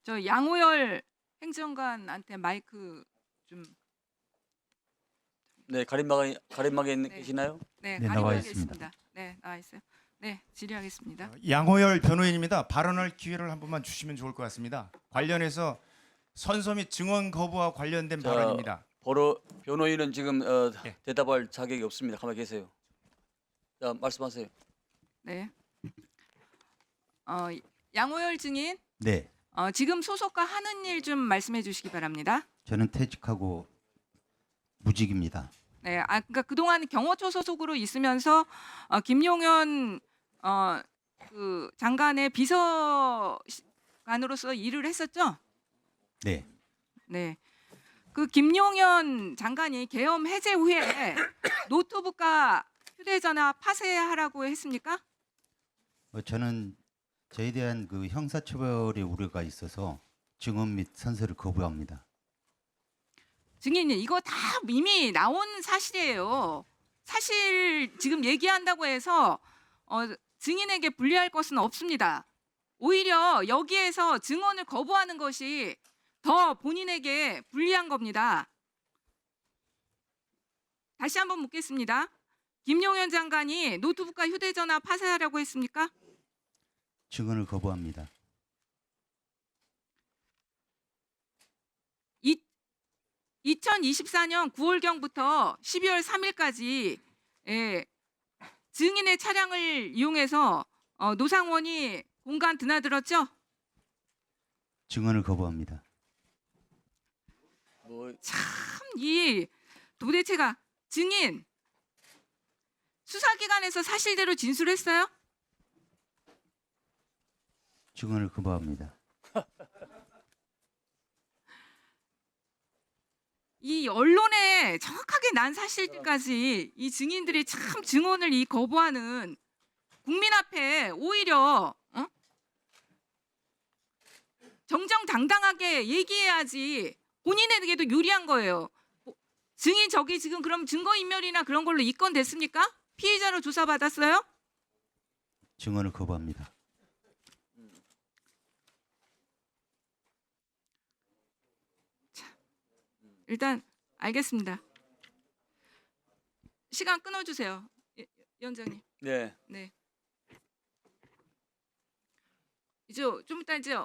저 양호열 행정관한테 마이크 좀. 네, 가림막에 네. 계시나요? 네, 네, 나와 가림하겠습니다. 네, 나와 있어요. 네, 질의하겠습니다. 양호열 변호인입니다. 발언할 기회를 한 번만 주시면 좋을 것 같습니다. 관련해서 선서 및 증언 거부와 관련된 자, 발언입니다. 변호인은 지금 예. 대답할 자격이 없습니다. 가만히 계세요. 자, 말씀하세요. 네. 양호열 증인, 네, 지금 소속과 하는 일 좀 말씀해 주시기 바랍니다. 저는 퇴직하고 무직입니다. 네, 그러니까 그동안 경호처 소속으로 있으면서 김용현 그 장관의 비서관으로서 일을 했었죠. 네, 네. 그 김용현 장관이 계엄 해제 후에 노트북과 휴대전화 파쇄하라고 했습니까? 저는 저에 대한 그 형사처벌의 우려가 있어서 증언 및 선서를 거부합니다. 증인님, 이거 다 이미 나온 사실이에요. 사실 지금 얘기한다고 해서 증인에게 불리할 것은 없습니다. 오히려 여기에서 증언을 거부하는 것이 더 본인에게 불리한 겁니다. 다시 한번 묻겠습니다. 김용현 장관이 노트북과 휴대전화 파쇄하라고 했습니까? 증언을 거부합니다. 2024년 9월경부터 12월 3일까지 증인의 차량을 이용해서 노상원이 공간 드나들었죠? 증언을 거부합니다. 이 도대체가 증인 수사기관에서 사실대로 진술했어요? 증언을 거부합니다. 이 언론에 정확하게 난 사실까지 이 증인들이 참 증언을 거부하는, 국민 앞에 오히려 정정당당하게 얘기해야지 본인에게도 유리한 거예요. 증인 저기 지금 그럼 증거인멸이나 그런 걸로 입건됐습니까? 피의자로 조사받았어요? 증언을 거부합니다. 일단 알겠습니다. 시간 끊어주세요, 위원장님. 네. 네. 이제 좀 이따 이제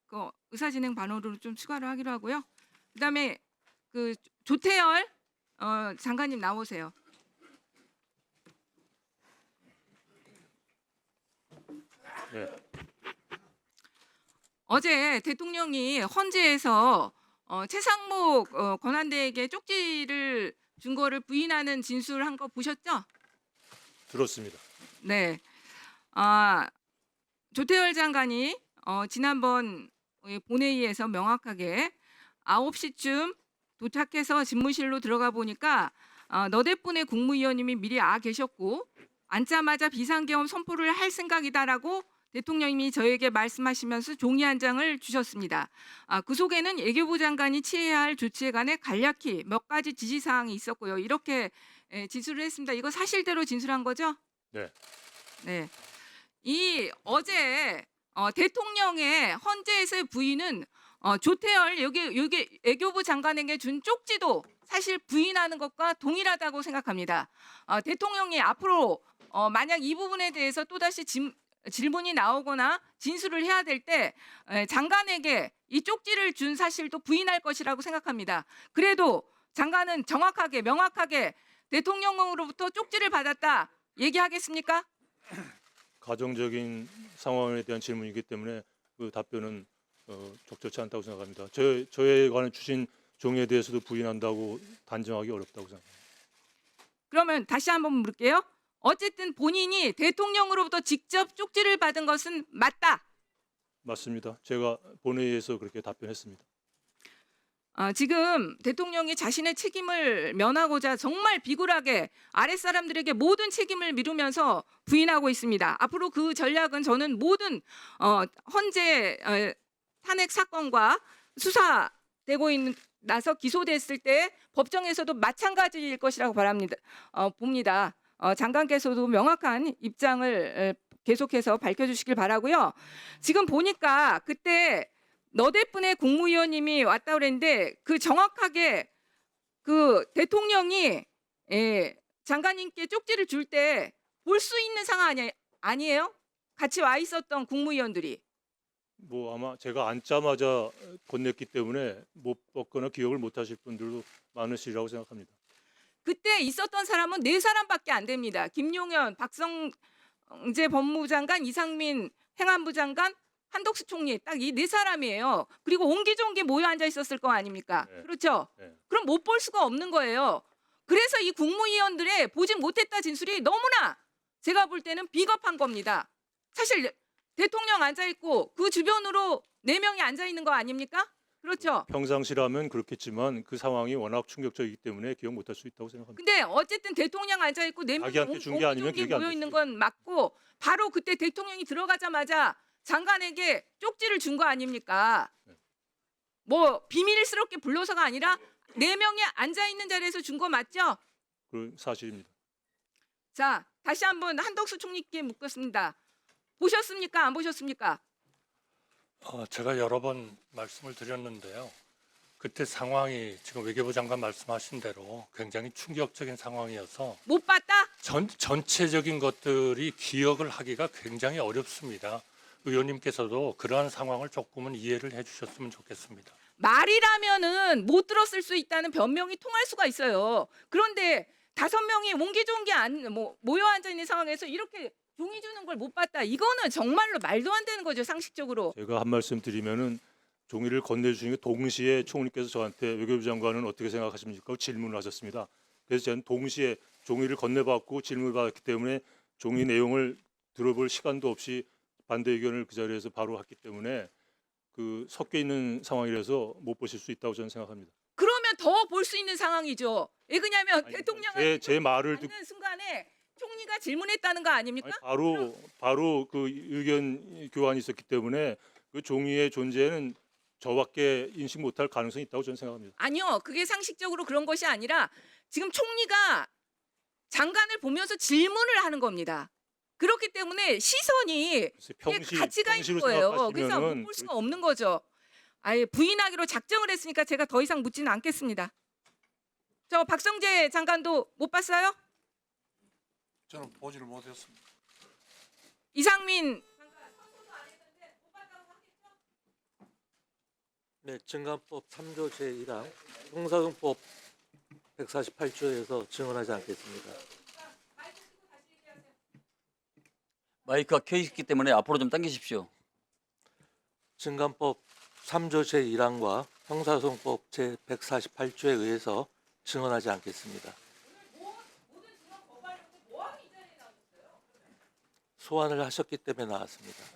그 의사진행 반호로 좀 추가를 하기로 하고요. 그다음에 그 조태열 장관님 나오세요. 네. 어제 대통령이 헌재에서 최상목 권한대에게 쪽지를 준 거를 부인하는 진술한 거 보셨죠? 들었습니다. 네. 조태열 장관이 지난번 본회의에서 명확하게 9시쯤 도착해서 집무실로 들어가 보니까 너댓분의 국무위원님이 미리 계셨고 앉자마자 비상계엄 선포를 할 생각이다라고 대통령님이 저에게 말씀하시면서 종이 한 장을 주셨습니다. 그 속에는 외교부 장관이 취해야 할 조치에 관해 간략히 몇 가지 지시사항이 있었고요. 이렇게 진술을 했습니다. 이거 사실대로 진술한 거죠? 네. 네. 이 어제 대통령의 헌재에서의 부인은 조태열 여기 외교부 장관에게 준 쪽지도 사실 부인하는 것과 동일하다고 생각합니다. 대통령이 앞으로 만약 이 부분에 대해서 또다시 질문이 나오거나 진술을 해야 될 때 장관에게 이 쪽지를 준 사실도 부인할 것이라고 생각합니다. 그래도 장관은 정확하게 명확하게 대통령으로부터 쪽지를 받았다 얘기하겠습니까? 가정적인 상황에 대한 질문이기 때문에 그 답변은 적절치 않다고 생각합니다. 저에 관한 주신 종이에 대해서도 부인한다고 단정하기 어렵다고 생각합니다. 그러면 다시 한번 물을게요. 어쨌든 본인이 대통령으로부터 직접 쪽지를 받은 것은 맞다. 맞습니다. 제가 본회의에서 그렇게 답변했습니다. 지금 대통령이 자신의 책임을 면하고자 정말 비굴하게 아랫사람들에게 모든 책임을 미루면서 부인하고 있습니다. 앞으로 그 전략은 저는 모든 헌재 탄핵 사건과 수사되고 있는 나서 기소됐을 때 법정에서도 마찬가지일 것이라고 봅니다. 장관께서도 명확한 입장을 계속해서 밝혀주시길 바라고요. 지금 보니까 그때 너댓분의 국무위원님이 왔다 그랬는데 그 정확하게 그 대통령이 장관님께 쪽지를 줄 때 볼 수 있는 상황 아니에요? 같이 와 있었던 국무위원들이. 뭐 아마 제가 앉자마자 건넸기 때문에 못 봤거나 기억을 못 하실 분들도 많으시리라고 생각합니다. 그때 있었던 사람은 4사람밖에 안 됩니다. 김용현, 박성재 법무부 장관, 이상민 행안부 장관, 한덕수 총리 딱 이 4사람이에요. 그리고 옹기종기 모여 앉아 있었을 거 아닙니까? 네. 그렇죠? 네. 그럼 못 볼 수가 없는 거예요. 그래서 이 국무위원들의 보지 못했다 진술이 너무나 제가 볼 때는 비겁한 겁니다. 사실 대통령 앉아 있고 그 주변으로 4명이 앉아 있는 거 아닙니까? 그렇죠? 평상시라면 그렇겠지만 그 상황이 워낙 충격적이기 때문에 기억 못 할 수 있다고 생각합니다. 근데 어쨌든 대통령 앉아 있고 4명이 자기한테 준게 아니면 옹기종기 기억이 안 모여 있는 됐어요. 건 맞고 바로 그때 대통령이 들어가자마자 장관에게 쪽지를 준 거 아닙니까? 네. 뭐 비밀스럽게 불러서가 아니라 4명이 앉아 있는 자리에서 준 거 맞죠? 그 사실입니다. 자, 다시 한번 한덕수 총리께 묻겠습니다. 보셨습니까? 안 보셨습니까? 제가 여러 번 말씀을 드렸는데요. 그때 상황이 지금 외교부 장관 말씀하신 대로 굉장히 충격적인 상황이어서 못 봤다? 전체적인 것들이 기억을 하기가 굉장히 어렵습니다. 의원님께서도 그러한 상황을 조금은 이해를 해주셨으면 좋겠습니다. 말이라면은 못 들었을 수 있다는 변명이 통할 수가 있어요. 그런데 5명이 옹기종기 모여 앉아 있는 상황에서 이렇게 종이 주는 걸 못 봤다. 이거는 정말로 말도 안 되는 거죠, 상식적으로. 제가 한 말씀 드리면은 종이를 건네주시는 게 동시에 총리께서 저한테 외교부 장관은 어떻게 생각하십니까? 질문을 하셨습니다. 그래서 저는 동시에 종이를 건네받고 질문을 받았기 때문에 종이 내용을 들어볼 시간도 없이 반대 의견을 그 자리에서 바로 했기 때문에 그 섞여 있는 상황이라서 못 보실 수 있다고 저는 생각합니다. 그러면 더 볼 수 있는 상황이죠. 왜 그러냐면 아니, 대통령을 제 말을 받는 순간에 총리가 질문했다는 거 아닙니까? 아니, 바로 그 의견 교환이 있었기 때문에 그 종이의 존재는 저밖에 인식 못할 가능성이 있다고 저는 생각합니다. 아니요. 그게 상식적으로 그런 것이 아니라 지금 총리가 장관을 보면서 질문을 하는 겁니다. 그렇기 때문에 시선이 그래서 같이 가 있는 평시로 거예요. 그래서 못 생각하시면은 볼 수가 없는 거죠. 아예 부인하기로 작정을 했으니까 제가 더 이상 묻지는 않겠습니다. 저 박성재 장관도 못 봤어요? 저는 보지를 못했습니다. 이상민 네, 증감법 3조 제1항 형사소송법 148조에서 증언하지 않겠습니다. 마이크가 켜 있기 때문에 앞으로 좀 당기십시오. 증감법 3조 제1항과 형사소송법 제148조에 의해서 증언하지 않겠습니다. 소환을 하셨기 때문에 나왔습니다.